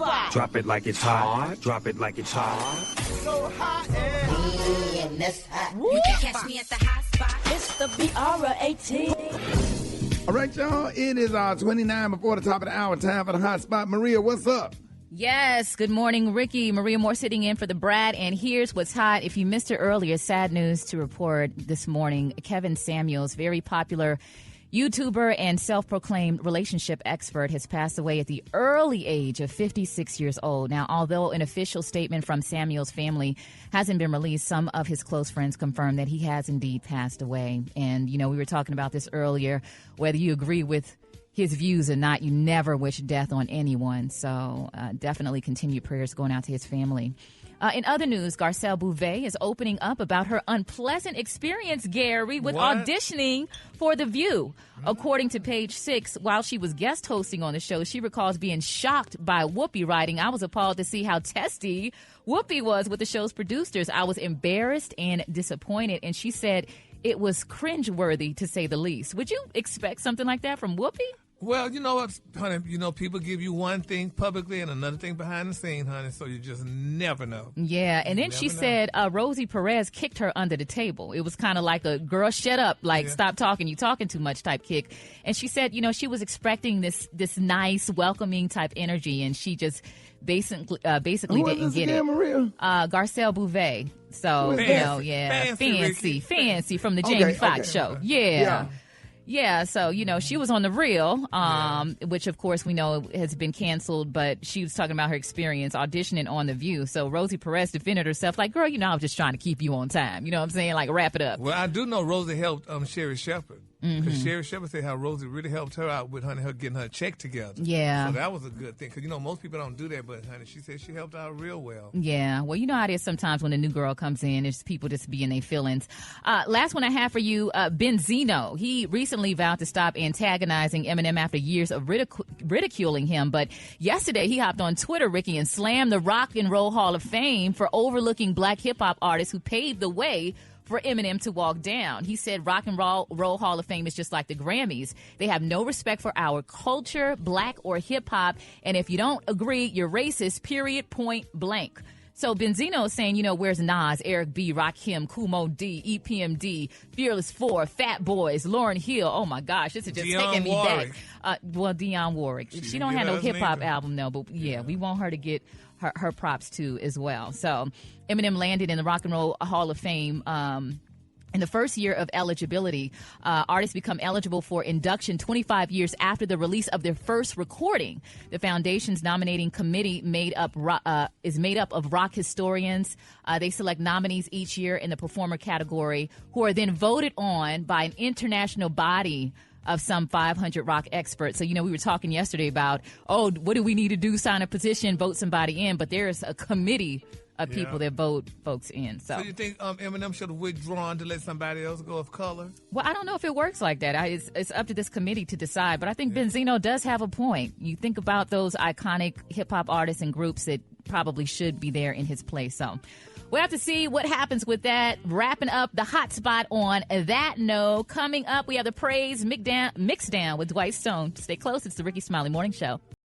spot. Drop it like it's hot. Drop it like it's hot. So hot and Me and this hot. You can catch me at the hot spot. it's the BR18. All right, y'all. It is 29 before the top of the hour. Time for the hot spot. Maria, what's up? Yes, good morning, Ricky. Maria Moore sitting in for the Brad, and here's what's hot. If you missed it earlier, sad news to report this morning. Kevin Samuels, very popular YouTuber and self-proclaimed relationship expert, has passed away at the early age of 56 years old. Now, although an official statement from Samuels' family hasn't been released, some of his close friends confirmed that he has indeed passed away. And, you know, we were talking about this earlier, whether you agree with his views or not, you never wish death on anyone. So definitely continued prayers going out to his family. In other news, Garcelle Beauvais is opening up about her unpleasant experience, Gary, with auditioning for The View. According to Page 6, while she was guest hosting on the show, she recalls being shocked by Whoopi writing, "I was appalled to see how testy Whoopi was with the show's producers. I was embarrassed and disappointed." And she said it was cringeworthy, to say the least. Would you expect something like that from Whoopi? Well, you know what, honey, people give you one thing publicly and another thing behind the scene, honey, so you just never know. Yeah, and then she said Rosie Perez kicked her under the table. It was kind of like a girl, shut up, like stop talking, you talking too much type kick. And she said, she was expecting this nice, welcoming type energy, and she just basically didn't get it. Maria? Garcelle Beauvais. So, fancy from the Okay, Jamie Foxx show. Yeah. Yeah, so, she was on The Real, which, of course, we know has been canceled, but she was talking about her experience auditioning on The View. So Rosie Perez defended herself like, girl, I was just trying to keep you on time. You know what I'm saying? Like, wrap it up. Well, I do know Rosie helped Sherry Shepherd. Because Sherry Shepherd said how Rosie really helped her out with, her getting her check together. Yeah. So that was a good thing. Because, most people don't do that, but, honey, she said she helped out real well. Yeah. Well, you know how it is sometimes when a new girl comes in, there's people just be in their feelings. Last one I have for you, Benzino. He recently vowed to stop antagonizing Eminem after years of ridiculing him. But yesterday he hopped on Twitter, Ricky, and slammed the Rock and Roll Hall of Fame for overlooking black hip-hop artists who paved the way for Eminem to walk down. He said Rock and Roll Hall of Fame is just like the Grammys. They have no respect for our culture, black or hip-hop, and if you don't agree, you're racist, period, point blank. So Benzino is saying, where's Nas, Eric B., Rakim, Kumo D, EPMD, Fearless 4, Fat Boys, Lauryn Hill. Oh, my gosh, this is just taking me back. Dionne Warwick. She don't have no hip-hop album, though, but we want her to get her props, too, as well. So Eminem landed in the Rock and Roll Hall of Fame in the first year of eligibility. Artists become eligible for induction 25 years after the release of their first recording. The foundation's nominating committee is made up of rock historians. They select nominees each year in the performer category, who are then voted on by an international body of some 500 rock experts. So, we were talking yesterday about, what do we need to do? Sign a petition, vote somebody in. But there's a committee of people that vote folks in. So you think Eminem should have withdrawn to let somebody else go of color? Well, I don't know if it works like that. It's up to this committee to decide. But I think Benzino does have a point. You think about those iconic hip-hop artists and groups that probably should be there in his place. So we'll have to see what happens with that. Wrapping up the hot spot on that note. Coming up, we have the Praise Mix Down with Dwight Stone. Stay close. It's the Rickey Smiley Morning Show.